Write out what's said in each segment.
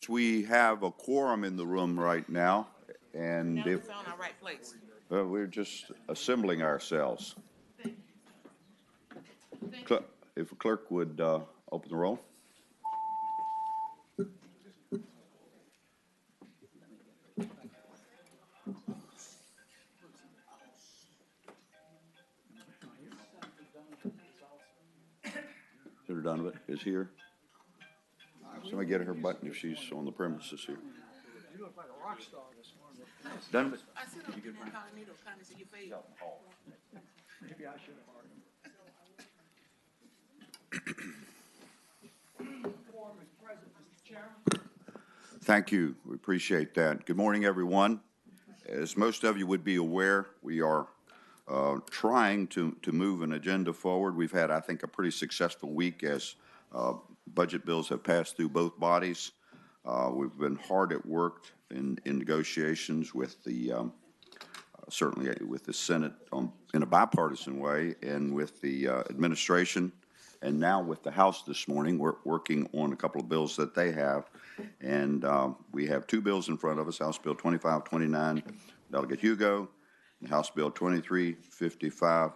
we have a quorum in the room right now, and Now if it's on our right place. we're just assembling ourselves. If a clerk would open the roll. Senator Donovan is here. Somebody get her button if she's on the premises here. You look like a rock star this morning. Donovan? I sit up here incognito, kind of see your face. Maybe I should have already. Quorum is present, Mr. Chairman. Thank you. We appreciate that. Good morning, everyone. As most of you would be aware, we are trying to move an agenda forward. We've had, I think, a pretty successful week as budget bills have passed through both bodies. We've been hard at work in negotiations with the certainly with the Senate in a bipartisan way, and with the administration, and now with the House this morning. We're working on a couple of bills that they have, and we have two bills in front of us: House Bill 2529, Delegate Hugo, and House Bill 2355,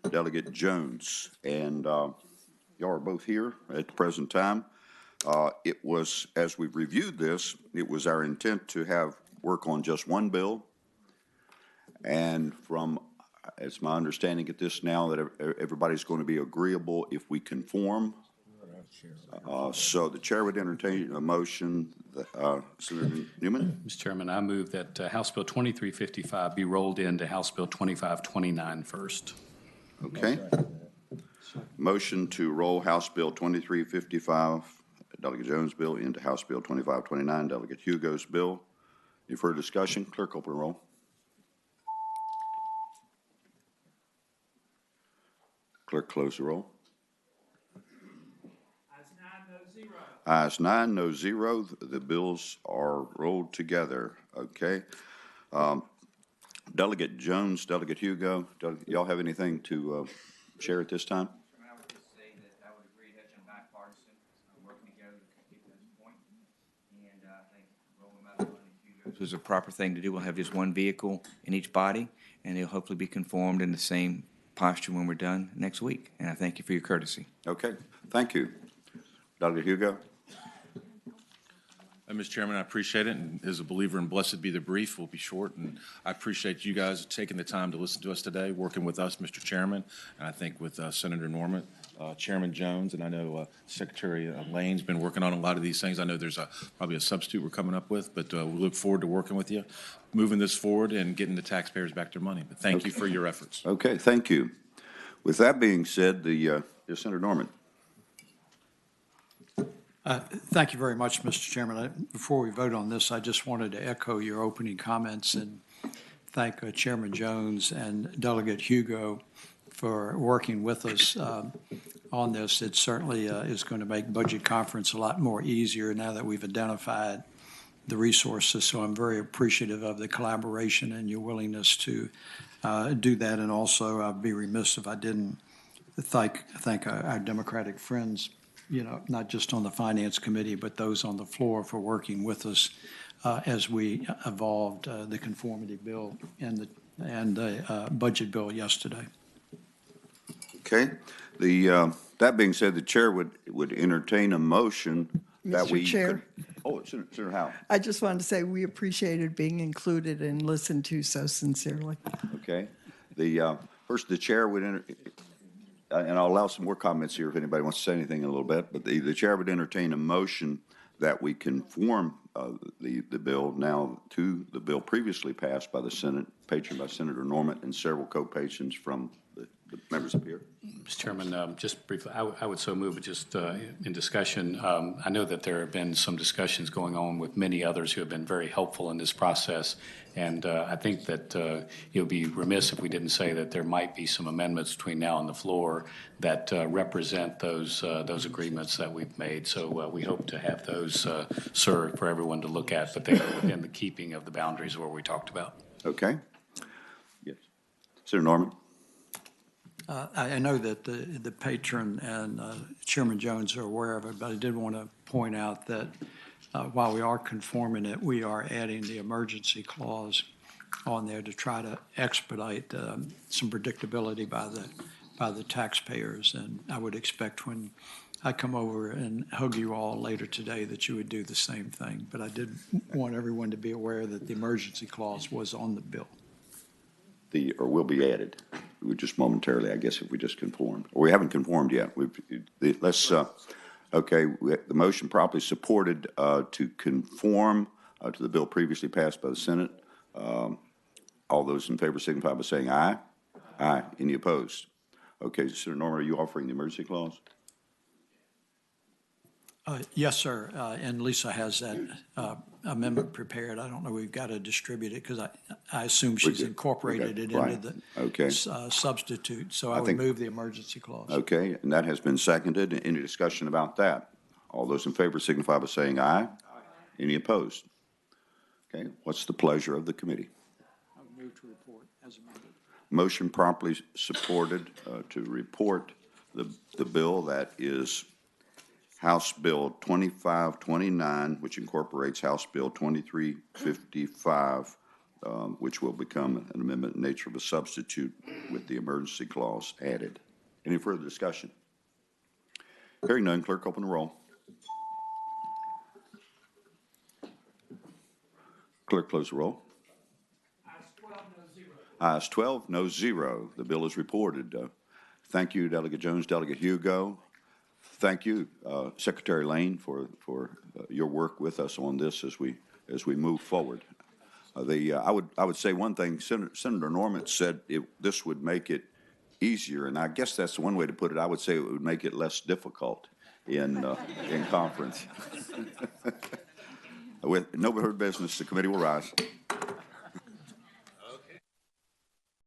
Delegate Jones. And y'all are both here at the present time. It was, as we've reviewed this, it was our intent to have work on just one bill. And from, it's my understanding at this now that everybody's going to be agreeable if we conform. So the chair would entertain a motion. Senator Newman? Mr. Chairman, I move that House Bill 2355 be rolled into House Bill 2529 first. Okay. Motion to roll House Bill 2355, Delegate Jones' bill, into House Bill 2529, Delegate Hugo's bill. Any further discussion? Clerk, open the roll. Clerk, close the roll. Ayes 9, no 0. The bills are rolled together. Okay. Delegate Jones, Delegate Hugo, y'all have anything to share at this time? I would just say that I would agree that you're bipartisan, working together to get to this point. And I think rolling them out on Hugo is a proper thing to do. We'll have just one vehicle in each body, and they'll hopefully be conformed in the same posture when we're done next week. And I thank you for your courtesy. Okay, thank you. Delegate Hugo. Mr. Chairman, I appreciate it, and as a believer in blessed be the brief, we'll be short, and I appreciate you guys taking the time to listen to us today, working with us, Mr. Chairman, and I think with Senator Norman, Chairman Jones, and I know Secretary Lane's been working on a lot of these things. I know there's probably a substitute we're coming up with, but we look forward to working with you, moving this forward and getting the taxpayers back their money. But thank you for your efforts. Okay, thank you. With that being said, Senator Norman. Thank you very much, Mr. Chairman. Before we vote on this, I just wanted to echo your opening comments and thank Chairman Jones and Delegate Hugo for working with us on this. It certainly is going to make budget conference a lot more easier now that we've identified the resources. So I'm very appreciative of the collaboration and your willingness to do that. And also, I'd be remiss if I didn't thank our Democratic friends, you know, not just on the Finance Committee, but those on the floor for working with us as we evolved the conformity bill and the budget bill yesterday. Okay. That being said, the chair would entertain a motion that we Mr. Chair. Senator Howe. I just wanted to say we appreciated being included and listened to so sincerely. Okay. First, the chair would and I'll allow some more comments here if anybody wants to say anything in a little bit, but the chair would entertain a motion that we conform the bill now to the bill previously passed by the Senate, patroned by Senator Norman and several co-patrons from the members up here. Mr. Chairman, just briefly, I would so move it just in discussion. I know that there have been some discussions going on with many others who have been very helpful in this process, and I think that it would be remiss if we didn't say that there might be some amendments between now and the floor that represent those agreements that we've made. So we hope to have those served for everyone to look at, but they are within the keeping of the boundaries of what we talked about. Okay. Yes. Senator Norman. I know that the patron and Chairman Jones are aware of it, but I did want to point out that while we are conforming it, we are adding the emergency clause on there to try to expedite some predictability by the taxpayers. And I would expect when I come over and hug you all later today that you would do the same thing. But I did want everyone to be aware that the emergency clause was on the bill. Or will be added. We just momentarily, I guess, if we just conformed. Or we haven't conformed yet. The motion properly supported to conform to the bill previously passed by the Senate. All those in favor signify by saying aye. Aye. Any opposed? Okay, Senator Norman, are you offering the emergency clause? Yes, sir. And Lisa has that amendment prepared. I don't know, we've got to distribute it because I assume she's incorporated it right. into the Okay. Substitute. So I would think- move the emergency clause. Okay, and that has been seconded. Any discussion about that? All those in favor signify by saying aye. Aye. Any opposed? Okay, what's the pleasure of the committee? I would move to report as amended. Motion properly supported to report the bill that is House Bill 2529, which incorporates House Bill 2355, which will become an amendment in nature of a substitute with the emergency clause added. Any further discussion? Hearing none, clerk, open the roll. Clerk, close the roll. Ayes 12, no 0. The bill is reported. Thank you, Delegate Jones, Delegate Hugo. Thank you, Secretary Lane, for your work with us on this as we move forward. I would say one thing. Senator Norman said this would make it easier, and I guess that's one way to put it. I would say it would make it less difficult in conference. With no further business, the committee will rise.